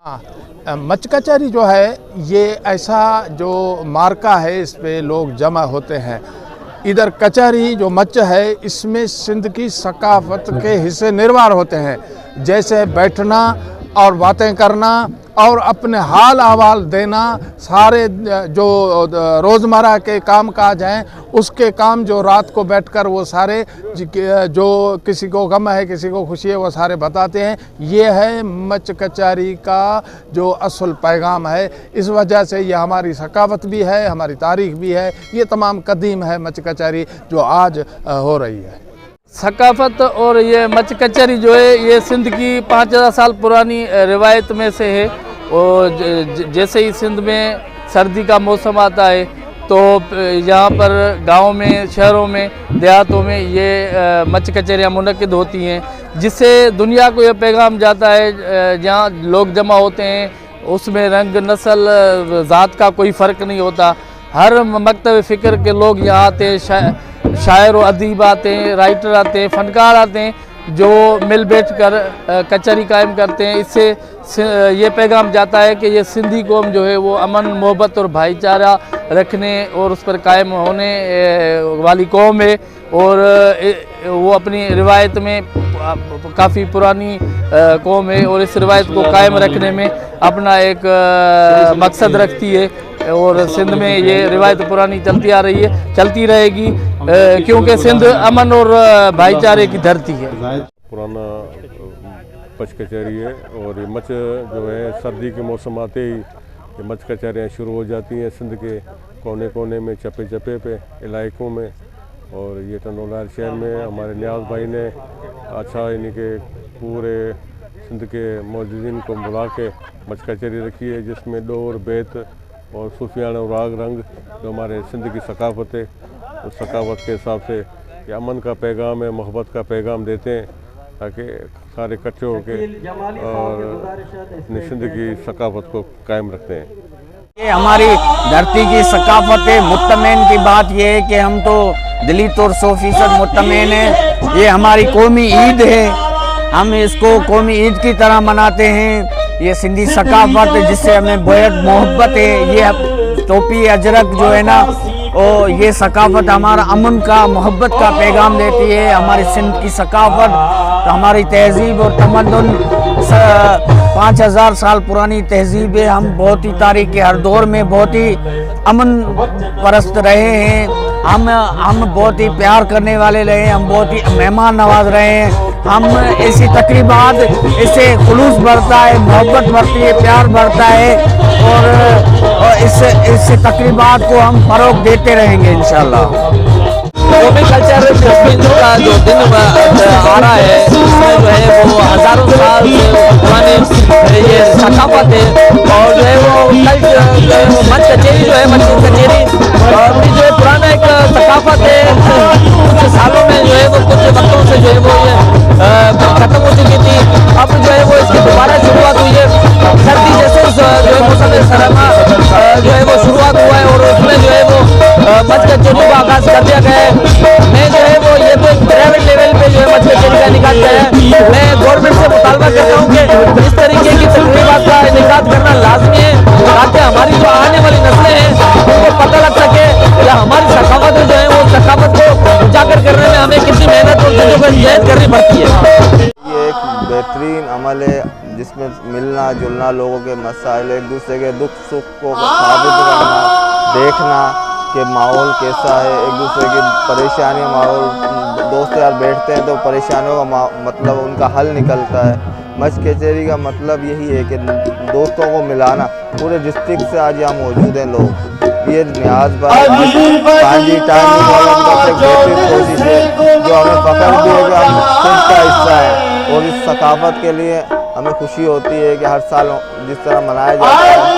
Much कचहरी जो है ये ऐसा जो मार्का है, इस पे लोग जमा होते हैं। इधर कचहरी जो मच है इसमें सिंध की सकाफत के हिस्से निर्वार होते हैं, जैसे बैठना और बातें करना और अपने हाल अहवाल देना। सारे जो रोज़मर्रा के काम काज हैं उसके काम जो रात को बैठकर वो सारे जो किसी को गम है किसी को खुशी है वो सारे बताते हैं। ये है मच कचहरी का जो असल पैगाम है। इस वजह से ये हमारी सकाफत भी है, हमारी तारीख़ भी है। ये तमाम कदीम है मच कचहरी जो आज हो रही है। सकाफत और ये मच कचहरी जो है ये सिंध की 5000 साल पुरानी रिवायत में से है। और जैसे ही सिंध में सर्दी का मौसम आता है तो यहाँ पर गाँव में, शहरों में, देहातों में ये मच कचहरियाँ मुनक्किद होती हैं, जिससे दुनिया को ये पैगाम जाता है जहाँ लोग जमा होते हैं उसमें रंग, नस्ल, ज़ात का कोई फ़र्क नहीं होता। हर मकतब फ़िक्र के लोग यहाँ आते हैं, शायर और अदीब आते हैं, राइटर आते हैं, फ़नकार आते हैं जो मिल बैठ कर कचहरी कायम करते हैं। इससे ये पैगाम जाता है कि ये सिंधी कौम जो है वो अमन, मोहब्बत और भाईचारा रखने और उस पर कायम होने वाली कौम है और वो अपनी रिवायत में काफ़ी पुरानी कौम है और इस रिवायत को कायम रखने में अपना एक मकसद रखती है। और सिंध में ये रिवायत पुरानी चलती आ रही है, चलती रहेगी, क्योंकि सिंध अमन और भाईचारे की धरती है। पुराना मच कचहरी है और ये मच जो है सर्दी के मौसम आते ही ये मच कचहरियाँ शुरू हो जाती हैं सिंध के कोने कोने में, चप्पे चप्पे पे इलाकों में। और ये टंडोलार शहर में हमारे नियाज भाई ने अच्छा यानी कि पूरे सिंध के मौजूदीन को बुला के मच कचहरी रखी है, जिसमें डोर, बेत और सूफियाना राग रंग जो हमारे सिंध की सकाफत है उस सकाफत के हिसाब से ये अमन का पैगाम है, मोहब्बत का पैगाम देते हैं ताकि सारे इकट्ठे होकर और अपनी सिंध की सकाफत को कायम रखते हैं। ये हमारी धरती की सकाफत है। मुत्तमईन की बात ये है कि हम तो दिली तौर 100% मुत्तमईन है। ये हमारी कौमी ईद है, हम इसको कौमी ईद की तरह मनाते हैं। ये सिंधी सकाफत जिससे हमें बेहद मोहब्बत है। ये टोपी अजरक जो है ना, और ये सकाफत हमारा अमन का, मोहब्बत का पैगाम देती है। हमारी सिंध की सकाफत, हमारी तहजीब और तमद्दुन 5000 साल पुरानी तहजीब है। हम बहुत ही तारीख के हर दौर में बहुत ही अमन परस्त रहे हैं। हम बहुत ही प्यार करने वाले रहे हैं, हम बहुत ही मेहमान नवाज रहे हैं। हम ऐसी तकरीबात, इससे खुलूस बढ़ता है, मोहब्बत बढ़ती है, प्यार बढ़ता है और इससे तकरीबात को हम फ़रोग़ देते रहेंगे इंशाअल्लाह। कौमी कल्चर का जो दिन आ रहा है इसमें जो है वो हज़ारों साल से पुरानी ये सकाफत है। और जो है वो मच कचहरी जो है, मच कचहरी अपनी जो है पुराना एक सकाफत है। कुछ सालों में जो है वो, कुछ वक्तों से जो है वो ये खत्म हो चुकी थी। अब जो है वो इसकी दोबारा शुरुआत हुई है। सर्दी जैसे जो है मौसम सरमा जो है वो शुरुआत हुआ है और उसमें जो है वो मच कचहरी का आगाज़ कर दिया गया है। मैं जो है वो ये तो प्राइवेट लेवल पे जो है मच कचहरी का निकाल है। मैं गवर्नमेंट से मुतालबा करता हूँ कि इस तरीके की तकरीबात का निकाल करना लाजमी है ताकि हमारी जो आने वाली नस्लें हैं उनको पता लग सके या हमारी सकाफत जो है वो सकाफत को उजागर करने में हमें कितनी मेहनत और जद्दोजहद करनी पड़ती है। ये एक बेहतरीन अमल है जिसमें मिलना जुलना, लोगों के मसाइल, एक दूसरे के दुख सुख को साबित करना, देखना कि माहौल कैसा है, एक दूसरे की परेशानी, माहौल दोस्त यार बैठते हैं तो परेशानियों का मतलब उनका हल निकलता है। मच कचहरी का मतलब यही है कि दोस्तों को मिलाना। पूरे डिस्ट्रिक्ट से आज यहाँ मौजूद हैं लोग। ये नियाज भाई पांजी टाइम कोशिश है जो हमें फ़ख्र भी है कि हम सिंध का हिस्सा है और इस सकाफत के लिए हमें खुशी होती है कि हर साल जिस तरह मनाया जाता है